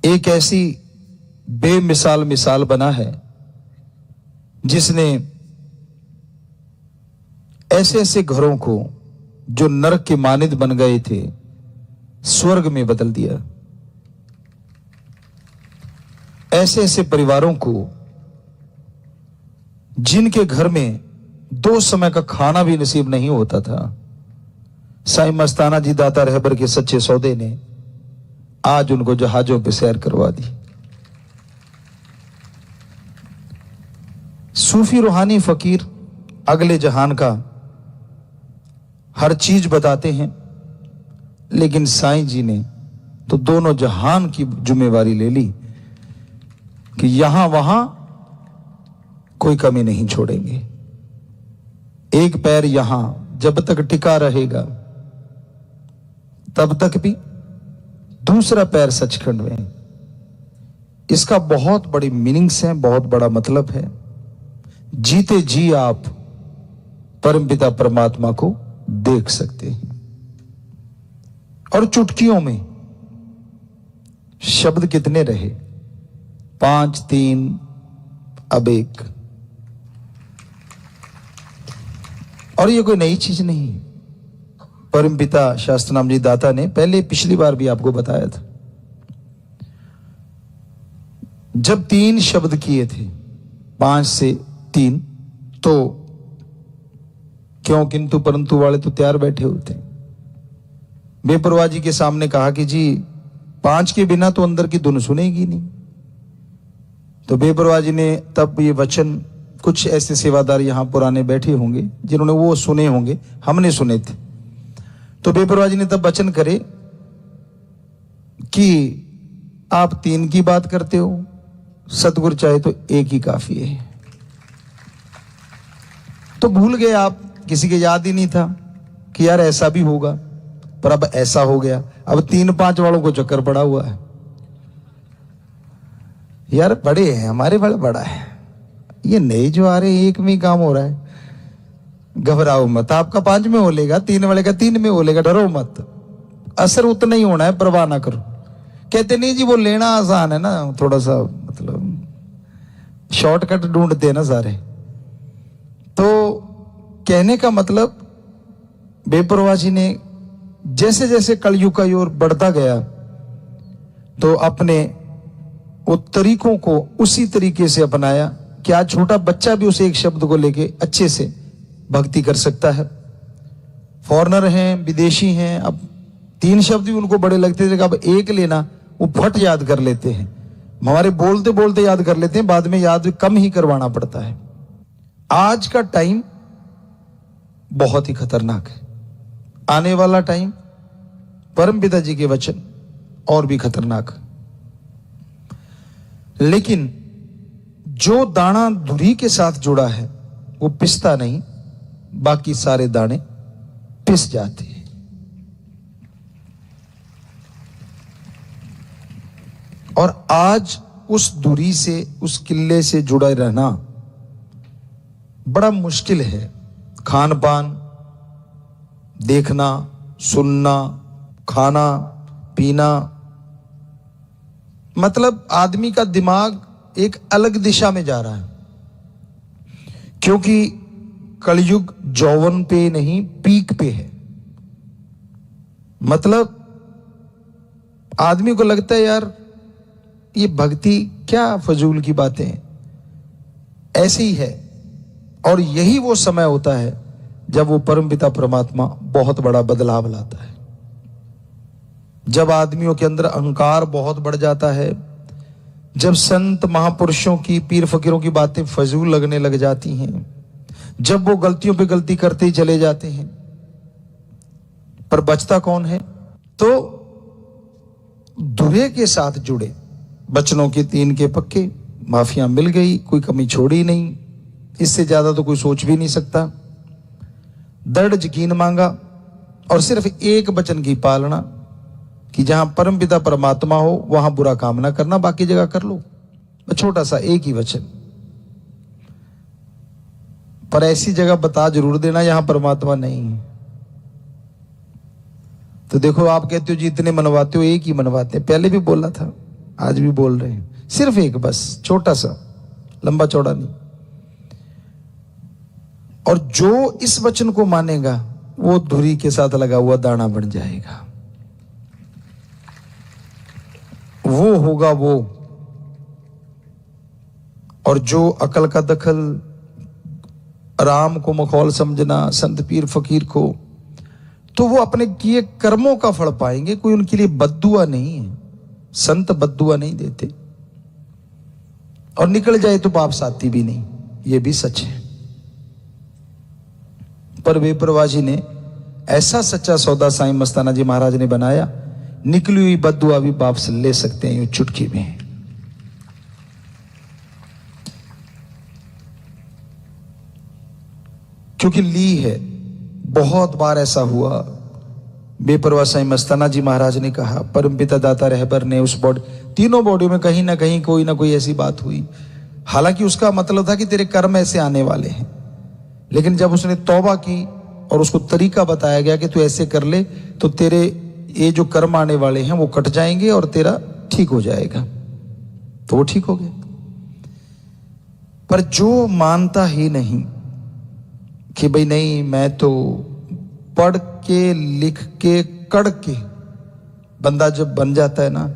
एक ऐसी बेमिसाल मिसाल बना है जिसने ऐसे ऐसे घरों को जो नरक के मानिद बन गए थे स्वर्ग में बदल दिया। ऐसे ऐसे परिवारों को जिनके घर में 2 समय का खाना भी नसीब नहीं होता था, साईं मस्ताना जी दाता रहबर के सच्चे सौदे ने आज उनको जहाजों पे सैर करवा दी। सूफी रूहानी फकीर अगले जहान का हर चीज बताते हैं, लेकिन साईं जी ने तो दोनों जहान की जिम्मेवारी ले ली कि यहां वहां कोई कमी नहीं छोड़ेंगे। एक पैर यहां जब तक टिका रहेगा तब तक भी दूसरा पैर सचखंड में। इसका बहुत बड़ी मीनिंग्स है, बहुत बड़ा मतलब है। जीते जी आप परमपिता परमात्मा को देख सकते हैं और चुटकियों में शब्द कितने रहे, 5 3 अब 1। और ये कोई नई चीज नहीं। परमपिता शास्त्रनाम जी दाता ने पहले पिछली बार भी आपको बताया था, जब 3 शब्द किए थे 5 से 3, तो क्यों किंतु परंतु वाले तो तैयार बैठे होते हैं। बेपरवाह जी के सामने कहा कि जी 5 के बिना तो अंदर की धुन सुनेगी नहीं। तो बेपरवाह जी ने तब ये वचन, कुछ ऐसे सेवादार यहां पुराने बैठे होंगे जिन्होंने वो सुने होंगे, हमने सुने थे। तो बेपरवाह जी ने तब वचन करे कि आप 3 की बात करते हो, सतगुरु चाहे तो 1 ही काफी है। तो भूल गए आप, किसी के याद ही नहीं था कि यार ऐसा भी होगा, पर अब ऐसा हो गया। अब 3-5 वालों को चक्कर पड़ा हुआ है। यार बड़े हैं हमारे, बड़ा है ये, नए जो आ रहे 1 में ही काम हो रहा है। घबराओ मत, आपका 5 में हो लेगा, 3 वाले का 3 में हो लेगा, डरो मत, असर उतना ही होना है, परवाह ना करो। कहते नहीं जी वो लेना आसान है ना, थोड़ा सा मतलब शॉर्टकट ढूंढते हैं ना सारे। तो कहने का मतलब बेपरवाह जी ने जैसे जैसे कलयुग का ओर बढ़ता गया तो अपने वो तरीकों को उसी तरीके से अपनाया कि आज छोटा बच्चा भी उस एक शब्द को लेके अच्छे से भक्ति कर सकता है। फॉरेनर हैं, विदेशी हैं, अब 3 शब्द भी उनको बड़े लगते थे, अब 1 लेना वो फट याद कर लेते हैं। हमारे बोलते बोलते याद कर लेते हैं, बाद में याद कम ही करवाना पड़ता है। आज का टाइम बहुत ही खतरनाक है, आने वाला टाइम परमपिता जी के वचन और भी खतरनाक है। लेकिन जो दाना धुरी के साथ जुड़ा है वो पिसता नहीं, बाकी सारे दाने पिस जाते हैं। और आज उस धुरी से, उस किले से जुड़ा रहना बड़ा मुश्किल है। खान पान, देखना, सुनना, खाना पीना, मतलब आदमी का दिमाग एक अलग दिशा में जा रहा है, क्योंकि कलयुग जौवन पे नहीं पीक पे है। मतलब आदमी को लगता है यार ये भक्ति क्या फजूल की बातें हैं, ऐसे ही है। और यही वो समय होता है जब वो परमपिता परमात्मा बहुत बड़ा बदलाव लाता है। जब आदमियों के अंदर अहंकार बहुत बढ़ जाता है, जब संत महापुरुषों की, पीर फकीरों की बातें फजूल लगने लग जाती हैं, जब वो गलतियों पे गलती करते ही चले जाते हैं, पर बचता कौन है? तो धुरे के साथ जुड़े बचनों के 3 के पक्के, माफिया मिल गई, कोई कमी छोड़ी नहीं, इससे ज्यादा तो कोई सोच भी नहीं सकता। दृढ़ यकीन मांगा और सिर्फ एक वचन की पालना कि जहां परमपिता परमात्मा हो वहां बुरा काम ना करना, बाकी जगह कर लो। छोटा सा एक ही वचन, पर ऐसी जगह बता जरूर देना यहां परमात्मा नहीं है। तो देखो आप कहते हो जी इतने मनवाते हो, एक ही मनवाते हैं। पहले भी बोला था आज भी बोल रहे हैं, सिर्फ एक, बस छोटा सा, लंबा चौड़ा नहीं। और जो इस वचन को मानेगा वो धुरी के साथ लगा हुआ दाना बन जाएगा, वो होगा वो। और जो अकल का दखल, राम को मखौल समझना, संत पीर फकीर को, तो वो अपने किए कर्मों का फल पाएंगे। कोई उनके लिए बद्दुआ नहीं है, संत बद्दुआ नहीं देते। और निकल जाए तो पाप साथी भी नहीं, ये भी सच है। पर बेपरवाह जी ने ऐसा सच्चा सौदा साईं मस्ताना जी महाराज ने बनाया, निकली हुई बद्दुआ भी बाप से ले सकते हैं यूं चुटकी में। क्योंकि ली है। बहुत बार ऐसा हुआ, बेपरवाह साईं मस्ताना जी महाराज ने कहा, परमपिता दाता रहबर ने उस बॉडी, तीनों बॉडियों में कहीं ना कहीं कोई ना कोई ऐसी बात हुई। हालांकि उसका मतलब था कि तेरे कर्म ऐसे आने वाले हैं, लेकिन जब उसने तौबा की और उसको तरीका बताया गया कि तू ऐसे कर ले तो तेरे ये जो कर्म आने वाले हैं वो कट जाएंगे और तेरा ठीक हो जाएगा, तो वो ठीक हो गया। पर जो मानता ही नहीं कि भाई नहीं, मैं तो पढ़ के लिख के कड़ के, बंदा जब बन जाता है ना,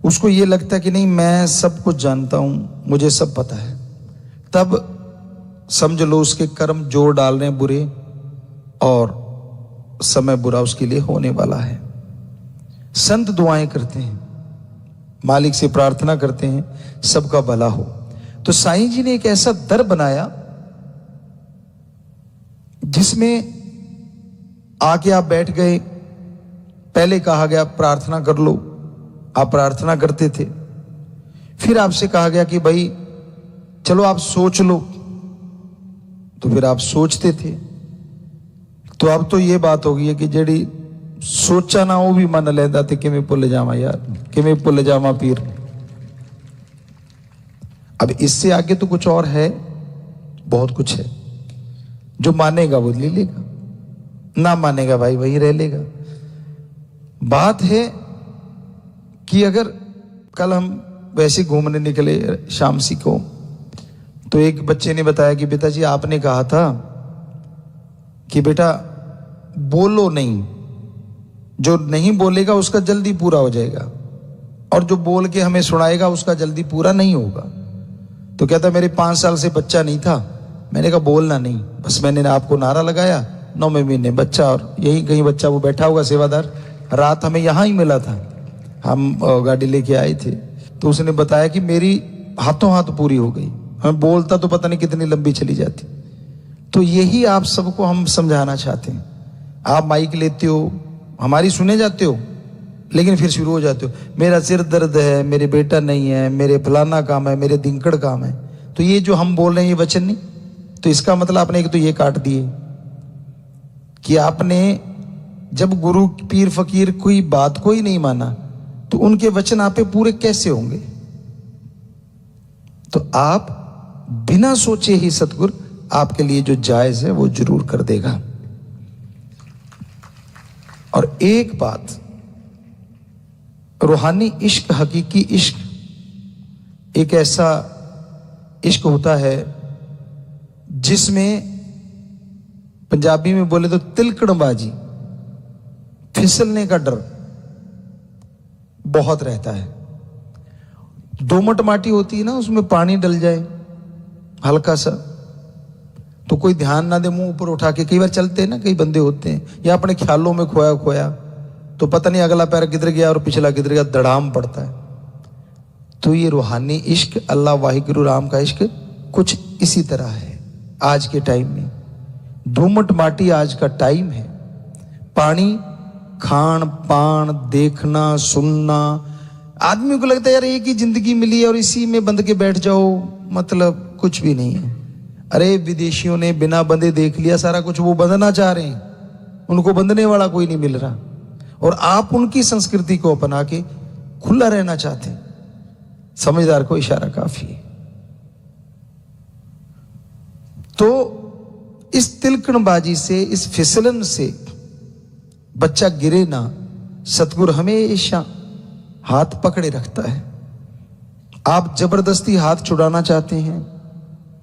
उसको ये लगता है कि नहीं मैं सब कुछ जानता हूं, मुझे सब पता है, तब समझ लो उसके कर्म जोर डाल रहे हैं बुरे, और समय बुरा उसके लिए होने वाला है। संत दुआएं करते हैं, मालिक से प्रार्थना करते हैं सबका भला हो। तो साईं जी ने एक ऐसा दर बनाया जिसमें आके आप बैठ गए, पहले कहा गया प्रार्थना कर लो, आप प्रार्थना करते थे, फिर आपसे कहा गया कि भाई चलो आप सोच लो, तो फिर आप सोचते थे। तो अब तो ये बात हो गई है कि जेड़ी सोचा ना वो भी मन लेता थे कि मैं भुल जावा यार, कि मैं भुल जावा पीर। अब इससे आगे तो कुछ और है, बहुत कुछ है। जो मानेगा वो ले लेगा, ना मानेगा भाई वही रह लेगा। बात है कि अगर कल हम वैसे घूमने निकले शामसी को, तो एक बच्चे ने बताया कि पिताजी आपने कहा था कि बेटा बोलो नहीं, जो नहीं बोलेगा उसका जल्दी पूरा हो जाएगा, और जो बोल के हमें सुनाएगा उसका जल्दी पूरा नहीं होगा। तो कहता मेरे 5 साल से बच्चा नहीं था, मैंने कहा बोलना नहीं, बस मैंने आपको नारा लगाया, 9वें महीने बच्चा, और यही कहीं बच्चा वो बैठा होगा सेवादार, रात हमें यहाँ ही मिला था, हम गाड़ी लेके आए थे। तो उसने बताया कि मेरी हाथों हाथ पूरी हो गई, हमें बोलता तो पता नहीं कितनी लंबी चली जाती। तो यही आप सबको हम समझाना चाहते हैं। आप माइक लेते हो, हमारी सुने जाते हो, लेकिन फिर शुरू हो जाते हो मेरा सिर दर्द है, मेरे बेटा नहीं है, मेरे फलाना काम है, मेरे दिनकड़ काम है। तो ये जो हम बोल रहे हैं ये वचन नहीं, तो इसका मतलब आपने एक तो ये काट दिए कि आपने जब गुरु पीर फकीर कोई बात को ही नहीं माना तो उनके वचन आप पे पूरे कैसे होंगे। तो आप बिना सोचे ही सतगुरु आपके लिए जो जायज है वो जरूर कर देगा। और एक बात, रूहानी इश्क, हकीकी इश्क एक ऐसा इश्क होता है जिसमें पंजाबी में बोले तो तिलकड़बाजी, फिसलने का डर बहुत रहता है। दोमट माटी होती है ना, उसमें पानी डल जाए हल्का सा तो कोई ध्यान ना दे, मुंह ऊपर उठा के, कई बार चलते हैं ना, कई बंदे होते हैं या अपने ख्यालों में खोया खोया, तो पता नहीं अगला पैर किधर गया और पिछला किधर गया, दड़ाम पड़ता है। तो ये रूहानी इश्क, अल्लाह वाहिगुरु राम का इश्क कुछ इसी तरह है। आज के टाइम में दोमट माटी आज का टाइम है, पानी, खान पान, देखना सुनना, आदमी को लगता है यार एक ही जिंदगी मिली है और इसी में बंध के बैठ जाओ, मतलब कुछ भी नहीं है। अरे विदेशियों ने बिना बंधे देख लिया सारा कुछ, वो बंधना चाह रहे हैं, उनको बंधने वाला कोई नहीं मिल रहा, और आप उनकी संस्कृति को अपना के खुला रहना चाहते हैं। समझदार को इशारा काफी है। तो इस तिलकणबाजी से, इस फिसलन से बच्चा गिरे ना, सतगुरु हमेशा हाथ पकड़े रखता है। आप जबरदस्ती हाथ छुड़ाना चाहते हैं,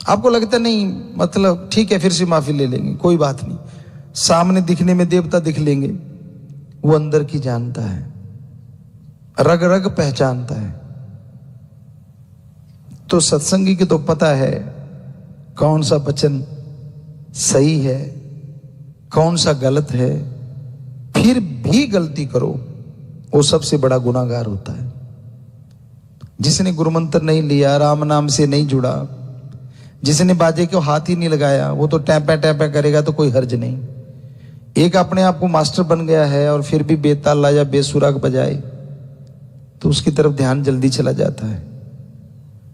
आपको लगता नहीं मतलब ठीक है फिर से माफी ले लेंगे, कोई बात नहीं, सामने दिखने में देवता दिख लेंगे, वो अंदर की जानता है, रग रग पहचानता है। तो सत्संगी के तो पता है कौन सा वचन सही है, कौन सा गलत है, फिर भी गलती करो वो सबसे बड़ा गुनाहगार होता है। जिसने गुरुमंत्र नहीं लिया, राम नाम से नहीं जुड़ा, जिसने बाजे को हाथ ही नहीं लगाया, वो तो टैपा टैपा करेगा तो कोई हर्ज नहीं। एक अपने आप को मास्टर बन गया है और फिर भी बेताला या बेसुराग बजाए तो उसकी तरफ ध्यान जल्दी चला जाता है।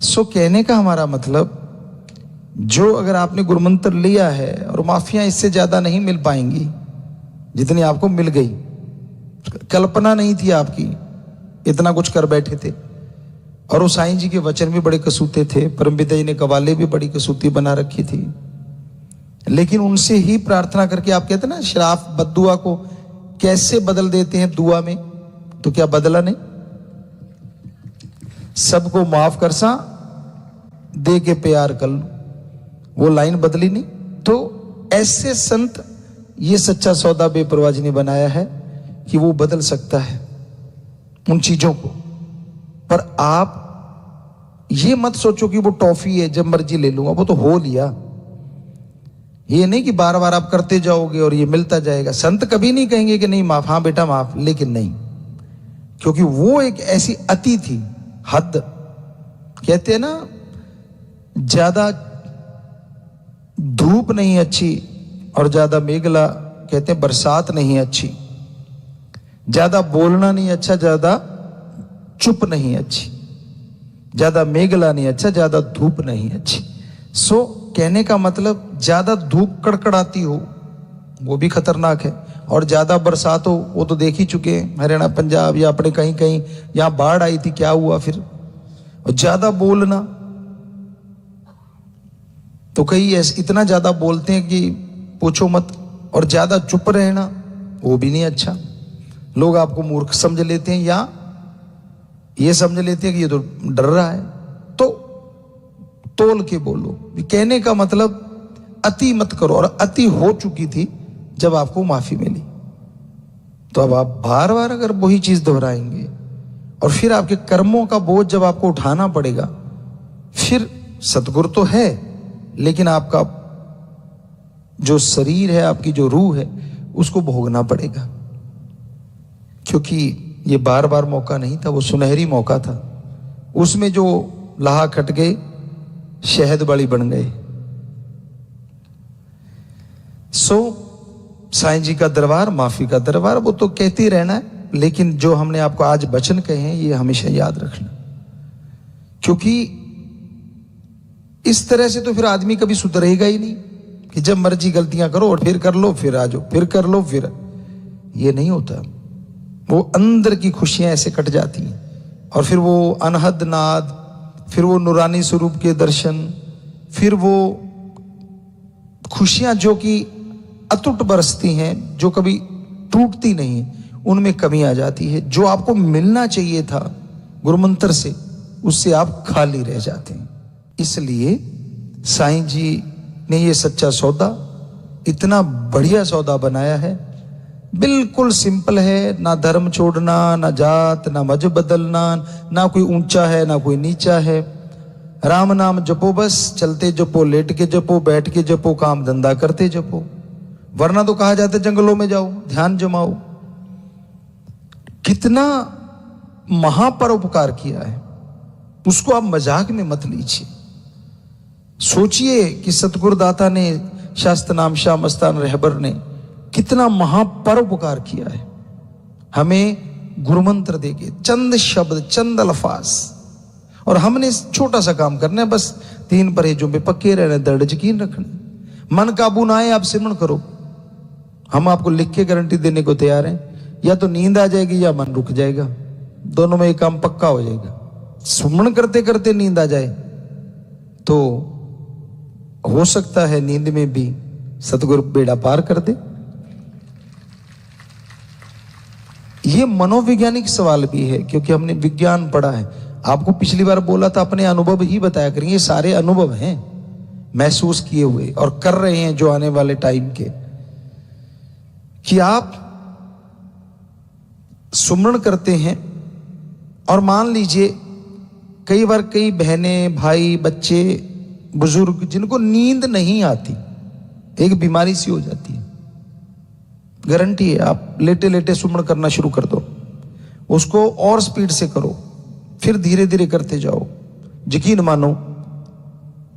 सो कहने का हमारा मतलब, जो अगर आपने गुरुमंत्र लिया है और माफियां इससे ज्यादा नहीं मिल पाएंगी जितनी आपको मिल गई, कल्पना नहीं थी आपकी, इतना कुछ कर बैठे थे। और वो साईं जी के वचन भी बड़े कसूते थे, परमपिता जी ने कवाले भी बड़ी कसूती बना रखी थी, लेकिन उनसे ही प्रार्थना करके, आप कहते ना श्राप बद्दुआ को कैसे बदल देते हैं दुआ में, तो क्या बदला नहीं? सबको माफ कर सा दे के प्यार कर लो, वो लाइन बदली नहीं। तो ऐसे संत, ये सच्चा सौदा बेपरवाह जी ने बनाया है कि वो बदल सकता है उन चीजों को। पर आप ये मत सोचो कि वो टॉफी है जब मर्जी ले लूंगा, वो तो हो लिया। ये नहीं कि बार बार आप करते जाओगे और ये मिलता जाएगा। संत कभी नहीं कहेंगे कि नहीं माफ, हाँ बेटा माफ, लेकिन नहीं, क्योंकि वो एक ऐसी अति थी, हद। कहते हैं ना, ज्यादा धूप नहीं अच्छी और ज्यादा मेघला, कहते हैं बरसात नहीं अच्छी, ज्यादा बोलना नहीं अच्छा, ज्यादा चुप नहीं अच्छी, ज्यादा मेघला नहीं अच्छा, ज्यादा धूप नहीं अच्छी। सो कहने का मतलब, ज्यादा धूप कड़कड़ाती हो वो भी खतरनाक है, और ज्यादा बरसात हो वो तो देख ही चुके हैं, हरियाणा पंजाब या अपने कहीं कहीं यहां बाढ़ आई थी, क्या हुआ फिर। और ज्यादा बोलना तो कई ऐसे इतना ज्यादा बोलते हैं कि पूछो मत, और ज्यादा चुप रहना वो भी नहीं अच्छा। लोग आपको मूर्ख समझ लेते हैं या ये समझ लेते हैं कि ये तो डर रहा है, तो तोल के बोलो। कहने का मतलब, अति मत करो। और अति हो चुकी थी जब आपको माफी मिली, तो अब आप बार बार अगर वही चीज दोहराएंगे और फिर आपके कर्मों का बोझ जब आपको उठाना पड़ेगा, फिर सतगुरु तो है लेकिन आपका जो शरीर है, आपकी जो रूह है, उसको भोगना पड़ेगा। क्योंकि ये बार बार मौका नहीं था, वो सुनहरी मौका था। उसमें जो लाहा खट गए, शहद वाली बन गए। सो साईं जी का दरबार, माफी का दरबार, वो तो कहते ही रहना है, लेकिन जो हमने आपको आज वचन कहे हैं ये हमेशा याद रखना, क्योंकि इस तरह से तो फिर आदमी कभी सुधरेगा ही नहीं कि जब मर्जी गलतियां करो और फिर कर लो, फिर आ जाओ, फिर कर लो, फिर। ये नहीं होता। वो अंदर की खुशियां ऐसे कट जाती हैं, और फिर वो अनहद नाद, फिर वो नूरानी स्वरूप के दर्शन, फिर वो खुशियां जो कि अटूट बरसती हैं, जो कभी टूटती नहीं, उनमें कमी आ जाती है। जो आपको मिलना चाहिए था गुरुमंत्र से, उससे आप खाली रह जाते हैं। इसलिए साईं जी ने ये सच्चा सौदा, इतना बढ़िया सौदा बनाया है। बिल्कुल सिंपल है, ना धर्म छोड़ना, ना जात, ना मजहब बदलना, ना कोई ऊंचा है ना कोई नीचा है। राम नाम जपो, बस चलते जपो, लेट के जपो, बैठ के जपो, काम धंधा करते जपो। वरना तो कहा जाता है जंगलों में जाओ, ध्यान जमाओ। कितना महापरोपकार किया है, उसको आप मजाक में मत लीजिए। सोचिए कि सतगुरुदाता ने, शास्त्र नाम शाह मस्तान रहबर ने कितना महापरोपकार किया है हमें गुरुमंत्र देके, चंद शब्द, चंद अल्फाज। और हमने छोटा सा काम करना है, बस 3 परहेजों पे पक्के रहना, दृढ़ यकीन रखना। मन काबू ना आए आप सिमरण करो, हम आपको लिख के गारंटी देने को तैयार हैं। या तो नींद आ जाएगी या मन रुक जाएगा, दोनों में एक काम पक्का हो जाएगा। सुमरण करते करते नींद आ जाए तो हो सकता है नींद में भी सतगुरु बेड़ा पार कर दे। ये मनोवैज्ञानिक सवाल भी है, क्योंकि हमने विज्ञान पढ़ा है। आपको पिछली बार बोला था अपने अनुभव ही बताया करेंगे, ये सारे अनुभव हैं महसूस किए हुए और कर रहे हैं जो आने वाले टाइम के, कि आप सुमरण करते हैं और मान लीजिए कई बार कई बहनें, भाई, बच्चे, बुजुर्ग जिनको नींद नहीं आती, एक बीमारी सी हो जाती है, गारंटी है आप लेटे लेटे सुमरण करना शुरू कर दो, उसको और स्पीड से करो, फिर धीरे धीरे करते जाओ, यकीन मानो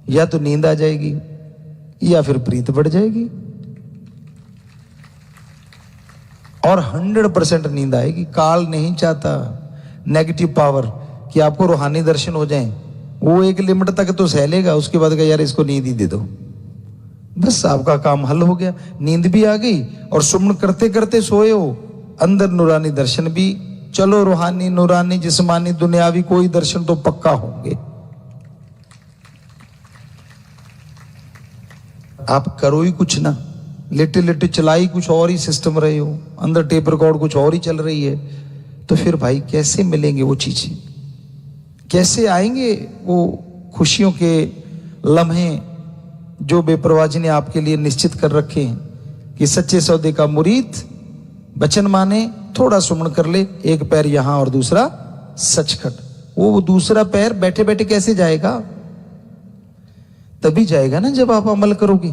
या तो नींद आ जाएगी या फिर प्रीत बढ़ जाएगी, और 100% नींद आएगी। काल नहीं चाहता नेगेटिव पावर कि आपको रूहानी दर्शन हो जाएं, वो एक लिमिट तक तो सह लेगा, उसके बाद यार इसको नींद ही दे दो, बस आपका काम हल हो गया, नींद भी आ गई और सुमन करते करते सोए हो, अंदर नूरानी दर्शन भी। चलो रूहानी, नूरानी, जिस्मानी, दुनियावी कोई दर्शन तो पक्का होंगे। आप करो ही कुछ ना, लेटे लेटे चलाई कुछ और ही सिस्टम रहे हो, अंदर टेप रिकॉर्ड कुछ और ही चल रही है, तो फिर भाई कैसे मिलेंगे वो चीजें, कैसे आएंगे वो खुशियों के लम्हे जो बेपरवाह जी ने आपके लिए निश्चित कर रखे हैं कि सच्चे सौदे का मुरीद वचन माने, थोड़ा सुमन कर ले, एक पैर यहां और दूसरा सचखंड। वो दूसरा पैर बैठे बैठे कैसे जाएगा? तभी जाएगा ना जब आप अमल करोगे।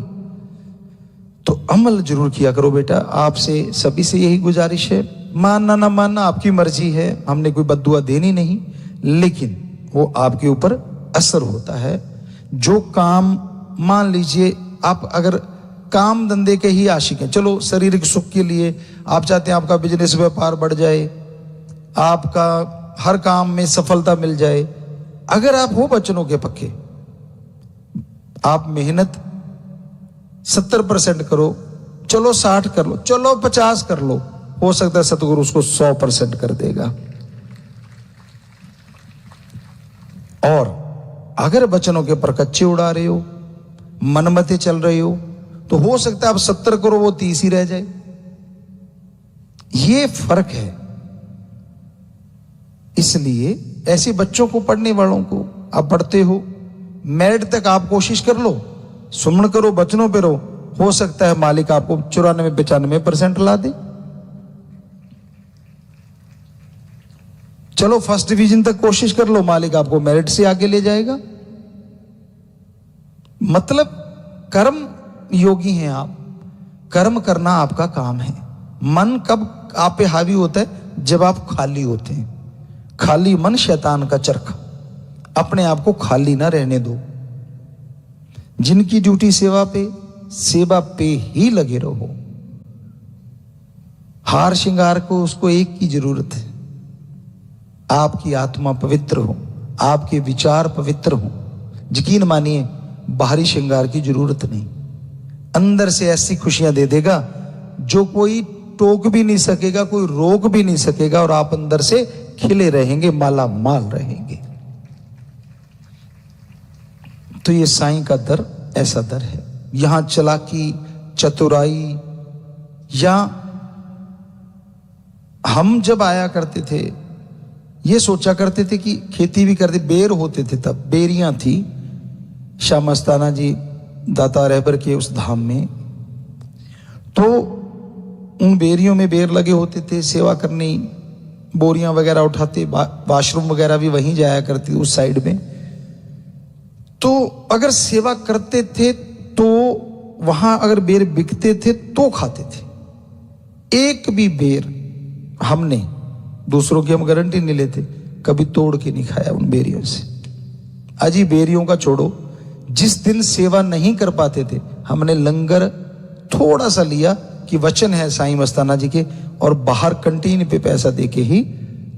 तो अमल जरूर किया करो बेटा, आपसे सभी से यही गुजारिश है। मानना ना मानना आपकी मर्जी है, हमने कोई बद्दुआ देनी नहीं, लेकिन वो आपके ऊपर असर होता है। जो काम, मान लीजिए आप अगर काम धंधे के ही आशिक हैं, चलो शारीरिक सुख के लिए आप चाहते हैं आपका बिजनेस व्यापार बढ़ जाए, आपका हर काम में सफलता मिल जाए, अगर आप हो वचनों के पक्के, आप मेहनत 70% करो, चलो 60 कर लो, चलो 50 कर लो, हो सकता है सतगुरु उसको 100% कर देगा। और अगर वचनों के पर कच्चे उड़ा रहे हो, मनमते चल रहे हो, तो हो सकता है आप 70 करो, वो 30 ही रह जाए। ये फर्क है। इसलिए ऐसे बच्चों को, पढ़ने वालों को, आप पढ़ते हो, मेरिट तक आप कोशिश कर लो, सुमन करो, वचनों पे रहो, हो सकता है मालिक आपको 94-95% ला दे। चलो फर्स्ट डिवीजन तक कोशिश कर लो, मालिक आपको मेरिट से आगे ले जाएगा। मतलब कर्म योगी हैं आप, कर्म करना आपका काम है। मन कब आप पे हावी होता है? जब आप खाली होते हैं। खाली मन शैतान का चरखा, अपने आप को खाली ना रहने दो। जिनकी ड्यूटी सेवा पे ही लगे रहो। हार श्रृंगार को उसको एक की जरूरत है, आपकी आत्मा पवित्र हो, आपके विचार पवित्र हो। यकीन मानिए बाहरी श्रृंगार की जरूरत नहीं, अंदर से ऐसी खुशियां दे देगा जो कोई टोक भी नहीं सकेगा, कोई रोक भी नहीं सकेगा, और आप अंदर से खिले रहेंगे, माला माल रहेंगे। तो ये साईं का दर ऐसा दर है। यहां चालाकी, चतुराई, या हम जब आया करते थे ये सोचा करते थे कि खेती भी करते, बेर होते थे, तब बेरियां थी शाह मस्ताना जी दाता रहबर के उस धाम में, तो उन बेरियों में बेर लगे होते थे, सेवा करनी, बोरियां वगैरह उठाते, वाशरूम वगैरह भी वहीं जाया करती उस साइड में। तो अगर सेवा करते थे तो वहां अगर बेर बिकते थे तो खाते थे। एक भी बेर हमने, दूसरों की हम गारंटी नहीं लेते, कभी तोड़ के नहीं खाया उन बेरियों से। अजी बेरियों का छोड़ो, जिस दिन सेवा नहीं कर पाते थे, हमने लंगर थोड़ा सा लिया कि वचन है साईं मस्ताना जी के, और बाहर कंटीन पे पैसा देके ही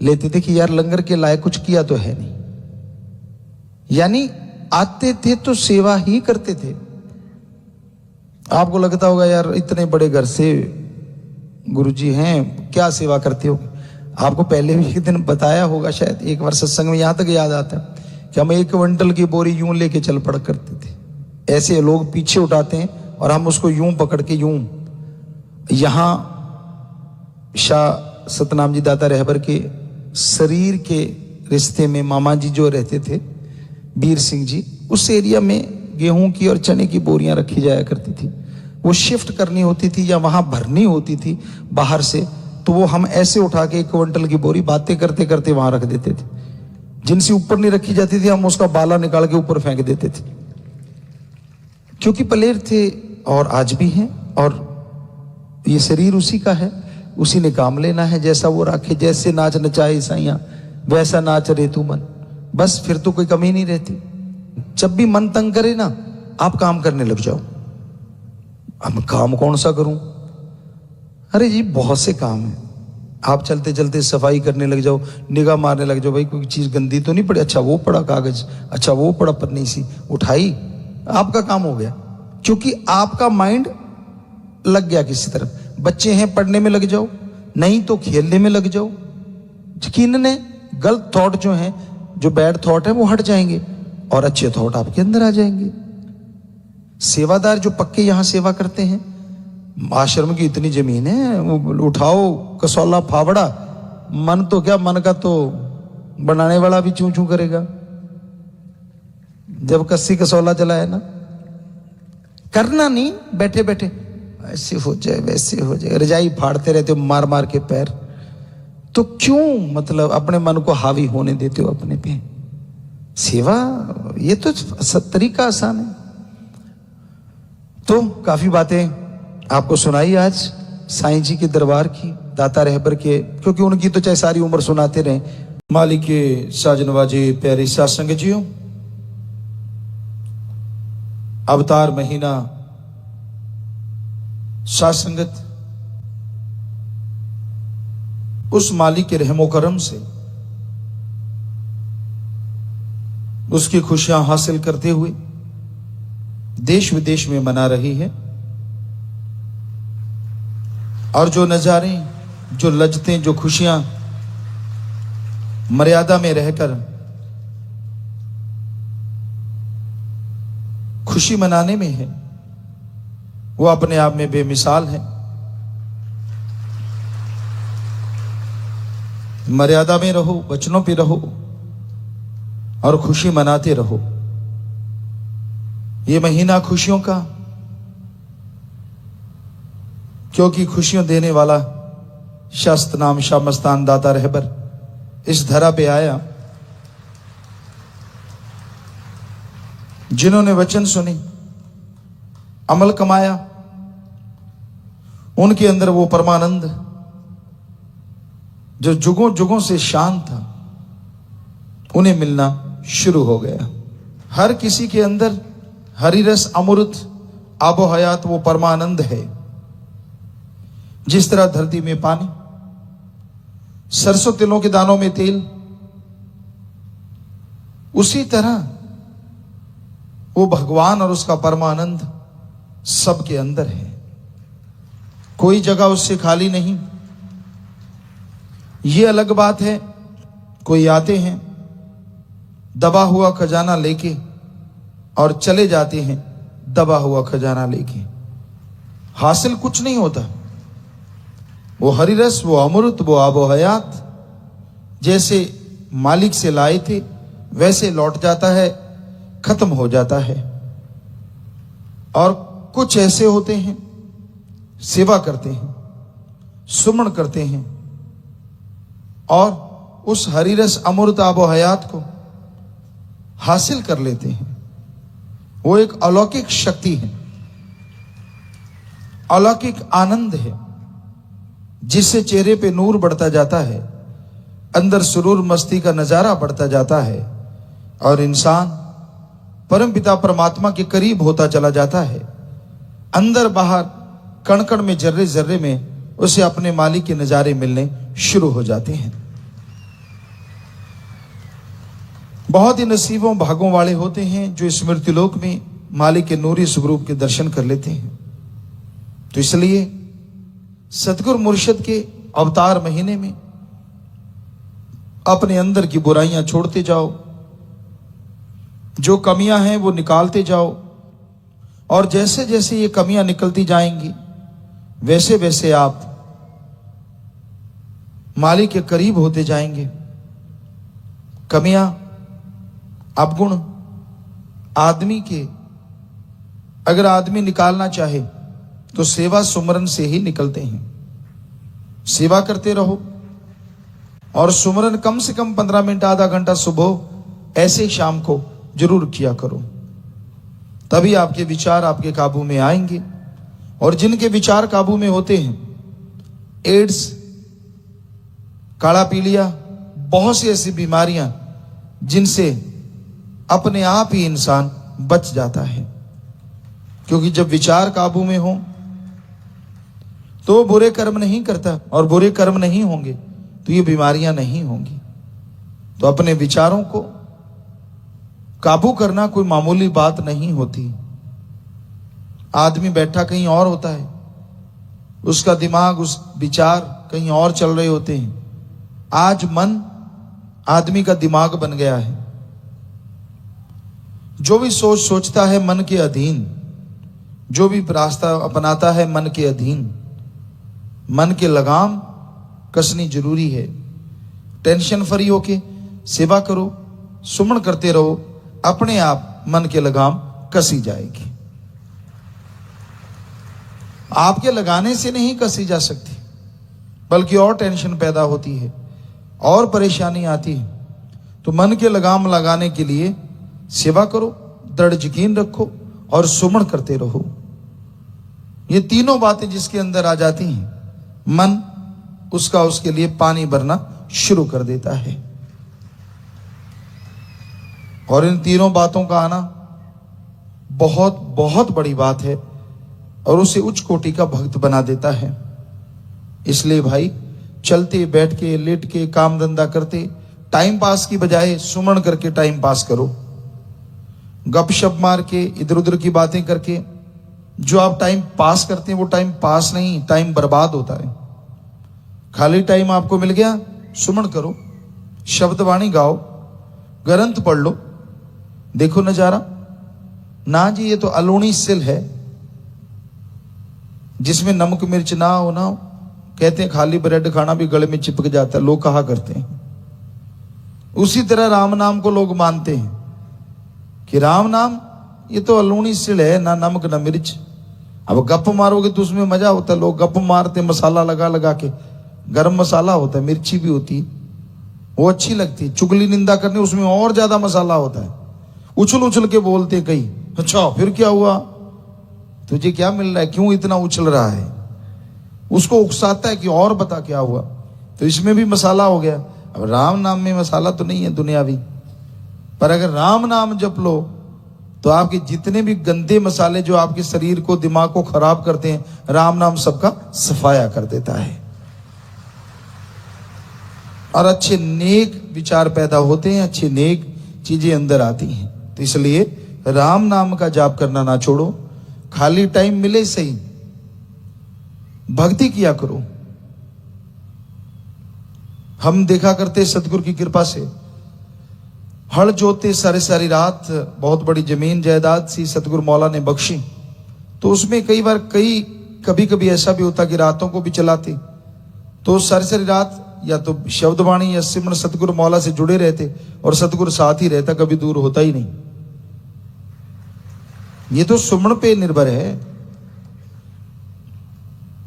लेते थे कि यार लंगर के लायक कुछ किया तो है नहीं। यानी आते थे तो सेवा ही करते थे। आपको लगता होगा यार इतने बड़े घर से गुरुजी हैं, क्या सेवा करते हो? आपको पहले भी एक दिन बताया होगा शायद, एक बार सत्संग में, यहां तक याद आता है कि हम 1 क्विंटल की बोरी यूं लेके चल पड़ करते थे। ऐसे लोग पीछे उठाते हैं और हम उसको यूं पकड़ के यूं, यहां शाह सतनाम जी दाता रहबर के शरीर के रिश्ते में मामा जी जो रहते थे वीर सिंह जी, उस एरिया में गेहूं की और चने की बोरियां रखी जाया करती थी। वो शिफ्ट करनी होती थी या वहां भरनी होती थी बाहर से, तो वो हम ऐसे उठा के 1 क्विंटल की बोरी बातें करते करते वहां रख देते थे। जिनसे ऊपर नहीं रखी जाती थी हम उसका बाला निकाल के ऊपर फेंक देते थे, क्योंकि पलेर थे और आज भी हैं, और ये शरीर उसी का है, उसी ने काम लेना है। जैसा वो राखे, जैसे नाच नचाए ईसाइयां वैसा नाच रे तू मन, बस फिर तो कोई कमी नहीं रहती। जब भी मन तंग करे ना, आप काम करने लग जाओ। अब काम कौन सा करूं? अरे जी बहुत से काम है। आप चलते चलते सफाई करने लग जाओ, निगाह मारने लग जाओ, भाई कोई चीज गंदी तो नहीं पड़ी, अच्छा वो पड़ा कागज, अच्छा वो पड़ा पन्नी सी, उठाई, आपका काम हो गया। क्योंकि आपका माइंड लग गया किसी तरफ। बच्चे हैं, पढ़ने में लग जाओ, नहीं तो खेलने में लग जाओ। यकीनन है गलत थॉट जो हैं, जो बैड थॉट है वो हट जाएंगे और अच्छे थॉट आपके अंदर आ जाएंगे। सेवादार जो पक्के यहां सेवा करते हैं, आश्रम की इतनी जमीन है, वो उठाओ कसौला फावड़ा, मन तो क्या, मन का तो बनाने वाला भी चूं चूं करेगा जब कस्सी कसौला चलाए ना। करना नहीं, बैठे बैठे ऐसे हो जाए वैसे हो जाए, रजाई फाड़ते रहते हो मार मार के पैर, तो क्यों मतलब अपने मन को हावी होने देते हो अपने पे। सेवा ये तो तरीका आसान है। तो काफी बातें आपको सुनाई आज साईं जी के दरबार की, दाता रहबर के, क्योंकि उनकी तो चाहे सारी उम्र सुनाते रहे। मालिक के साजनवाजी प्यारे साध संगत जियो, अवतार महीना साध संगत उस मालिक के रहमो करम से उसकी खुशियां हासिल करते हुए देश विदेश में मना रही है। और जो नजारे, जो लज्जतें, जो खुशियां मर्यादा में रहकर खुशी मनाने में है, वो अपने आप में बेमिसाल है। मर्यादा में रहो, वचनों पे रहो और खुशी मनाते रहो। ये महीना खुशियों का, क्योंकि खुशियों देने वाला शास्त्र नाम शाह मस्तान दाता रहबर इस धरा पे आया। जिन्होंने वचन सुने, अमल कमाया, उनके अंदर वो परमानंद जो जुगों जुगों से शांत था, उन्हें मिलना शुरू हो गया। हर किसी के अंदर हरि रस अमृत आबो हयात वो परमानंद है। जिस तरह धरती में पानी, सरसों तिलों के दानों में तेल, उसी तरह वो भगवान और उसका परमानंद सबके अंदर है। कोई जगह उससे खाली नहीं। ये अलग बात है, कोई आते हैं दबा हुआ खजाना लेके और चले जाते हैं दबा हुआ खजाना लेके, हासिल कुछ नहीं होता। वो हरि रस, वो अमृत, वो आबो हयात जैसे मालिक से लाए थे वैसे लौट जाता है, खत्म हो जाता है। और कुछ ऐसे होते हैं, सेवा करते हैं, सुमन करते हैं और उस हरि रस अमृत आबो हयात को हासिल कर लेते हैं। वो एक अलौकिक शक्ति है, अलौकिक आनंद है, जिससे चेहरे पे नूर बढ़ता जाता है, अंदर सुरूर मस्ती का नजारा बढ़ता जाता है और इंसान परम पिता परमात्मा के करीब होता चला जाता है। अंदर बाहर कण कण में, जर्रे जर्रे में उसे अपने मालिक के नजारे मिलने शुरू हो जाते हैं। बहुत ही नसीबों भागों वाले होते हैं जो स्मृति लोक में मालिक के नूरी स्वरूप के दर्शन कर लेते हैं। तो इसलिए सतगुरु मुर्शिद के अवतार महीने में अपने अंदर की बुराइयां छोड़ते जाओ, जो कमियां हैं वो निकालते जाओ, और जैसे जैसे ये कमियां निकलती जाएंगी वैसे वैसे आप मालिक के करीब होते जाएंगे। कमियां, अवगुण आदमी के अगर आदमी निकालना चाहे तो सेवा सुमरन से ही निकलते हैं। सेवा करते रहो और सुमरन कम से कम 15 मिनट आधा घंटा सुबह ऐसे शाम को जरूर किया करो, तभी आपके विचार आपके काबू में आएंगे। और जिनके विचार काबू में होते हैं, एड्स, काला पीलिया, बहुत सी ऐसी बीमारियां जिनसे अपने आप ही इंसान बच जाता है, क्योंकि जब विचार काबू में हो तो बुरे कर्म नहीं करता, और बुरे कर्म नहीं होंगे तो ये बीमारियां नहीं होंगी। तो अपने विचारों को काबू करना कोई मामूली बात नहीं होती। आदमी बैठा कहीं और होता है, उसका दिमाग, उस विचार कहीं और चल रहे होते हैं। आज मन आदमी का दिमाग बन गया है। जो भी सोचता है मन के अधीन, जो भी रास्ता अपनाता है मन के अधीन। मन के लगाम कसनी जरूरी है। टेंशन फ्री होके सेवा करो, सुमन करते रहो, अपने आप मन के लगाम कसी जाएगी। आपके लगाने से नहीं कसी जा सकती, बल्कि और टेंशन पैदा होती है और परेशानी आती है। तो मन के लगाम लगाने के लिए सेवा करो, दृढ़ यकीन रखो और सुमन करते रहो। ये तीनों बातें जिसके अंदर आ जाती हैं, मन उसका उसके लिए पानी भरना शुरू कर देता है। और इन तीनों बातों का आना बहुत बहुत बड़ी बात है और उसे उच्च कोटि का भक्त बना देता है। इसलिए भाई, चलते बैठ के लेट के काम धंधा करते टाइम पास की बजाय सुमन करके टाइम पास करो। गपशप मार के इधर उधर की बातें करके जो आप टाइम पास करते हैं वो टाइम पास नहीं, टाइम बर्बाद होता है। खाली टाइम आपको मिल गया, सुमन करो, शब्दवाणी गाओ, ग्रंथ पढ़ लो, देखो नजारा। ना जी, ये तो अलूणी सिल है जिसमें नमक मिर्च ना हो। कहते हैं खाली ब्रेड खाना भी गले में चिपक जाता है, लोग कहा करते हैं। उसी तरह राम नाम को लोग मानते हैं कि राम नाम ये तो अलूणी सिल है, ना नमक ना मिर्च। अब गप मारोगे तो उसमें मजा होता है। लोग गप मारते मसाला लगा लगा के, गरम मसाला होता है, मिर्ची भी होती है, वो अच्छी लगती है। चुगली निंदा करने उसमें और ज्यादा मसाला होता है। उछल उछल के बोलते कई, अच्छा फिर क्या हुआ, तुझे क्या मिल रहा है, क्यों इतना उछल रहा है। उसको उकसाता है कि और बता क्या हुआ। तो इसमें भी मसाला हो गया। अब राम नाम में मसाला तो नहीं है दुनियावी, पर अगर राम नाम जप लो तो आपके जितने भी गंदे मसाले जो आपके शरीर को, दिमाग को खराब करते हैं, राम नाम सबका सफाया कर देता है और अच्छे नेक विचार पैदा होते हैं, अच्छे नेक चीजें अंदर आती हैं। तो इसलिए राम नाम का जाप करना ना छोड़ो। खाली टाइम मिले सही, भक्ति किया करो। हम देखा करते सतगुरु की कृपा से हल जोते सारी सारी रात, बहुत बड़ी जमीन जायदाद सी सतगुरु मौला ने बख्शी। तो उसमें कई बार कभी कभी ऐसा भी होता कि रातों को भी चलाते, तो सारी सारी रात या तो शब्दवाणी या सिमरन सतगुरु मौला से जुड़े रहते और सतगुरु साथ ही रहता, कभी दूर होता ही नहीं। ये तो सुमन पे निर्भर है।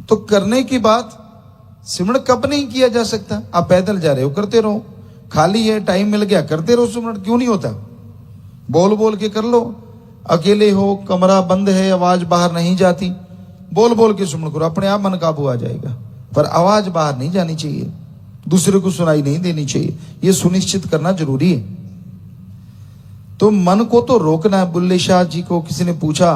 तो करने की बात, सिमरन कब नहीं किया जा सकता। आप पैदल जा रहे हो, करते रहो। खाली है, टाइम मिल गया, करते रहो सिमरन, क्यों नहीं होता। बोल बोल के कर लो। अकेले हो, कमरा बंद है, आवाज बाहर नहीं जाती, बोल बोल के सिमरन करो, अपने आप मन काबू आ जाएगा। पर आवाज बाहर नहीं जानी चाहिए, दूसरे को सुनाई नहीं देनी चाहिए, ये सुनिश्चित करना जरूरी है। तो मन को तो रोकना है। बुल्ले शाह जी को किसी ने पूछा,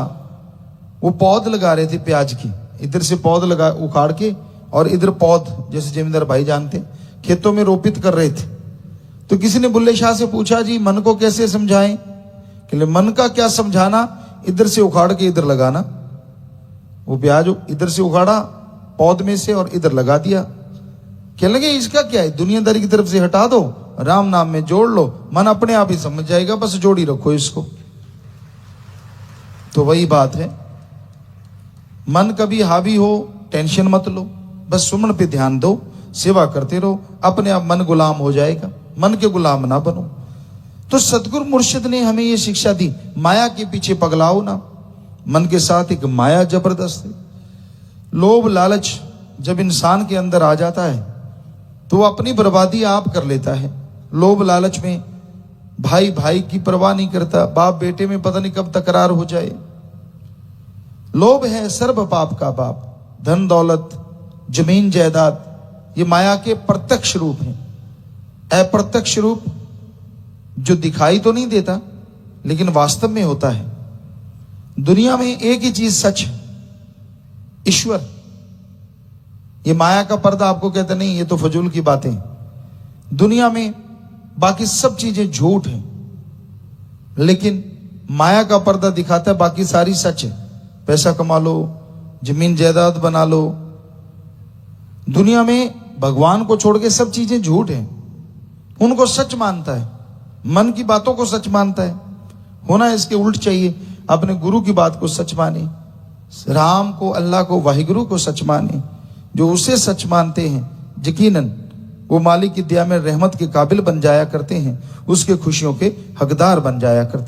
वो पौध लगा रहे थे प्याज की, इधर से पौध लगा उखाड़ के और इधर पौध, जैसे जमींदार भाई जानते, खेतों में रोपित कर रहे थे। तो किसी ने बुल्ले शाह से पूछा, जी मन को कैसे समझाएं। कि मन का क्या समझाना, इधर से उखाड़ के इधर लगाना। वो प्याज इधर से उखाड़ा पौध में से और इधर लगा दिया। कहने लगे इसका क्या है, दुनियादारी की तरफ से हटा दो, राम नाम में जोड़ लो, मन अपने आप ही समझ जाएगा, बस जोड़ी रखो इसको। तो वही बात है, मन कभी हावी हो टेंशन मत लो, बस सुमन पे ध्यान दो, सेवा करते रहो, अपने आप मन गुलाम हो जाएगा। मन के गुलाम ना बनो। तो सतगुरु मुर्शिद ने हमें ये शिक्षा दी, माया के पीछे पगलाओ ना। मन के साथ एक माया जबरदस्त है। लोभ लालच जब इंसान के अंदर आ जाता है तो वो अपनी बर्बादी आप कर लेता है। लोभ लालच में भाई भाई की परवाह नहीं करता, बाप बेटे में पता नहीं कब तकरार हो जाए। लोभ है सर्व पाप का बाप। धन दौलत जमीन जायदाद ये माया के प्रत्यक्ष रूप हैं। अप्रत्यक्ष रूप जो दिखाई तो नहीं देता लेकिन वास्तव में होता है। दुनिया में एक ही चीज सच है, ईश्वर। ये माया का पर्दा आपको कहते नहीं, ये तो फजूल की बातें। दुनिया में बाकी सब चीजें झूठ हैं, लेकिन माया का पर्दा दिखाता है बाकी सारी सच है। पैसा कमा लो, जमीन जायदाद बना लो। दुनिया में भगवान को छोड़ के सब चीजें झूठ हैं। उनको सच मानता है, मन की बातों को सच मानता है। होना इसके उल्ट चाहिए, अपने गुरु की बात को सच माने, राम को, अल्लाह को, वाहिगुरु को सच माने। जो उसे सच मानते हैं यकीनन वो मालिक की दया में रहमत के काबिल बन जाया करते हैं, उसके खुशियों के हकदार बन जाया करते हैं।